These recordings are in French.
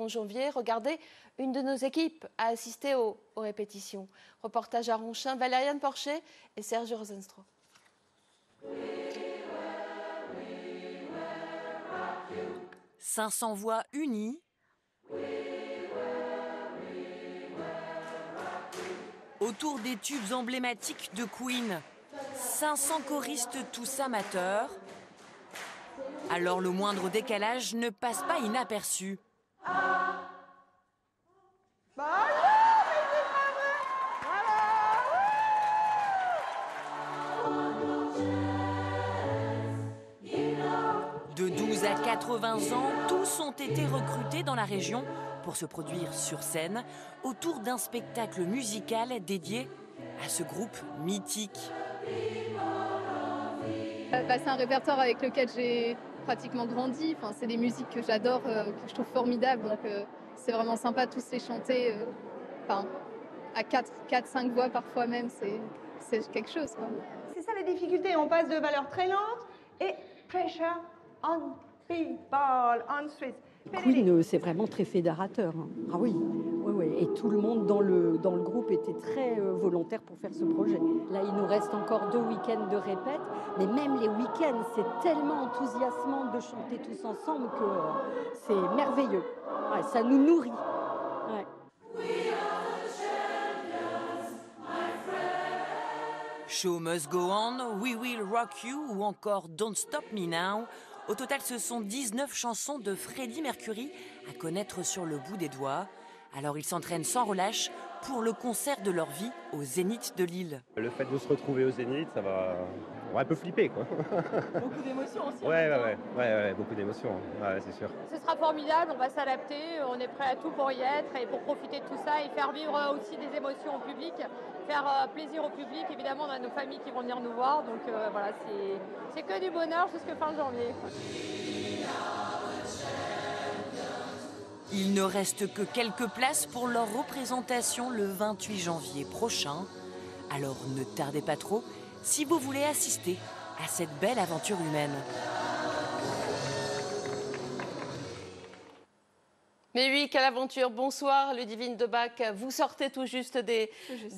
en janvier. Regardez, une de nos équipes a assisté aux répétitions. Reportage à Ronchin, Valériane Porcher et Serge Rosenstro. 500 voix unies. Autour des tubes emblématiques de Queen. 500 choristes tous amateurs. Alors le moindre décalage ne passe pas inaperçu. De 12 à 80 ans, tous ont été recrutés dans la région pour se produire sur scène autour d'un spectacle musical dédié à ce groupe mythique. C'est un répertoire avec lequel j'ai pratiquement grandi. Enfin, c'est des musiques que j'adore, que je trouve formidables. Donc c'est vraiment sympa de tous les chanter. À 4-5 voix parfois même, c'est quelque chose, quoi. C'est ça la difficulté, on passe de valeurs très lentes et pressure on people, on streets. Queen, c'est vraiment très fédérateur. Ah oui, et tout le monde dans le groupe était très volontaire pour faire ce projet. Là, il nous reste encore 2 week-ends de répète, mais même les week-ends, c'est tellement enthousiasmant de chanter tous ensemble que c'est merveilleux. Ouais, ça nous nourrit. Ouais. Show Must Go On, We Will Rock You ou encore Don't Stop Me Now. Au total, ce sont 19 chansons de Freddie Mercury à connaître sur le bout des doigts. Alors ils s'entraînent sans relâche pour le concert de leur vie au Zénith de Lille. Le fait de se retrouver au Zénith, on va un peu flipper, quoi. Beaucoup d'émotions aussi. Ouais, beaucoup d'émotions, ouais, c'est sûr. Ce sera formidable, on va s'adapter, on est prêt à tout pour y être et pour profiter de tout ça et faire vivre aussi des émotions au public, faire plaisir au public. Évidemment, on a nos familles qui vont venir nous voir, donc voilà, c'est que du bonheur jusqu'à fin janvier, quoi. Il ne reste que quelques places pour leur représentation le 28 janvier prochain. Alors ne tardez pas trop si vous voulez assister à cette belle aventure humaine. Mais oui, quelle aventure. Bonsoir, Ludivine Debac. Vous sortez tout juste des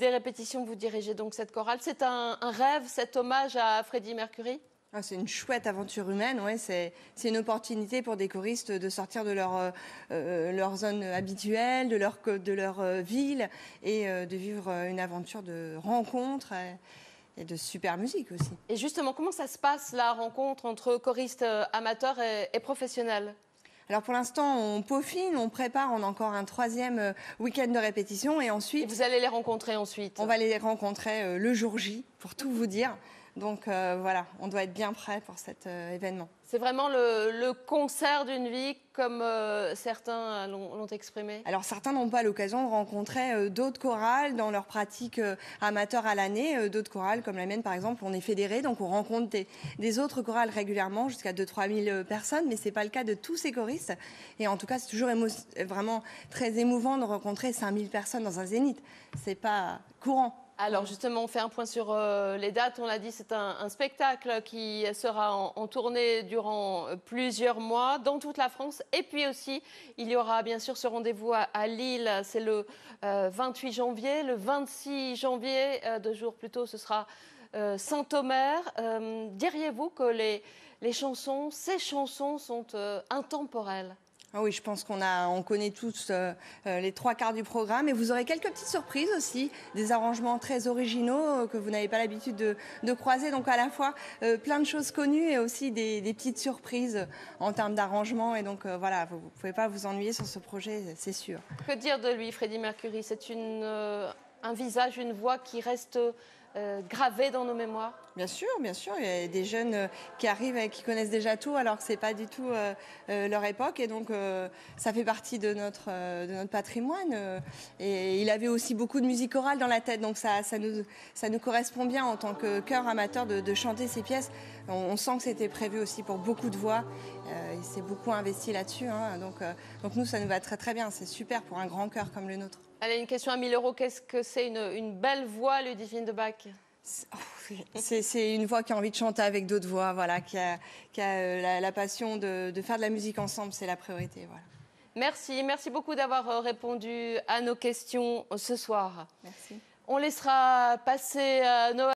répétitions, vous dirigez donc cette chorale. C'est un rêve, cet hommage à Freddie Mercury ? C'est une chouette aventure humaine, ouais. C'est une opportunité pour des choristes de sortir de leur zone habituelle, de leur ville et de vivre une aventure de rencontre et de super musique aussi. Et justement, comment ça se passe la rencontre entre choristes amateurs et professionnels ? Alors pour l'instant, on peaufine, on prépare, on a encore un 3e week-end de répétition et ensuite... Et vous allez les rencontrer ensuite ? On va les rencontrer le jour J, pour tout vous dire. Donc voilà, on doit être bien prêt pour cet événement. C'est vraiment le concert d'une vie, comme certains l'ont exprimé. Alors certains n'ont pas l'occasion de rencontrer d'autres chorales dans leur pratique amateur à l'année. D'autres chorales, comme la mienne par exemple, on est fédérés, donc on rencontre des autres chorales régulièrement, jusqu'à 2-3 000 personnes, mais ce n'est pas le cas de tous ces choristes. Et en tout cas, c'est toujours vraiment très émouvant de rencontrer 5 000 personnes dans un zénith. Ce n'est pas courant. Alors justement, on fait un point sur les dates. On l'a dit, c'est un spectacle qui sera en tournée durant plusieurs mois dans toute la France. Et puis aussi, il y aura bien sûr ce rendez-vous à Lille. C'est le 28 janvier. Le 26 janvier, 2 jours plus tôt, ce sera Saint-Omer. Diriez-vous que ces chansons sont intemporelles ? Ah oui, je pense qu'on connaît tous les 3/4 du programme et vous aurez quelques petites surprises aussi, des arrangements très originaux que vous n'avez pas l'habitude de croiser. Donc à la fois plein de choses connues et aussi des petites surprises en termes d'arrangement. Et donc voilà, vous ne pouvez pas vous ennuyer sur ce projet, c'est sûr. Que dire de lui, Freddie Mercury ? C'est un visage, une voix qui reste gravée dans nos mémoires. Bien sûr, il y a des jeunes qui arrivent et qui connaissent déjà tout alors que ce n'est pas du tout leur époque et donc ça fait partie de notre patrimoine et il avait aussi beaucoup de musique chorale dans la tête donc ça nous correspond bien en tant que chœur amateur de chanter ces pièces. On sent que c'était prévu aussi pour beaucoup de voix, il s'est beaucoup investi là-dessus hein, donc nous ça nous va très très bien, c'est super pour un grand chœur comme le nôtre. Allez, une question à 1 000 €. Qu'est-ce que c'est une belle voix, Ludivine Debac ? C'est une voix qui a envie de chanter avec d'autres voix, voilà, qui a la passion de faire de la musique ensemble, c'est la priorité. Voilà. Merci beaucoup d'avoir répondu à nos questions ce soir. Merci. On laissera passer Noah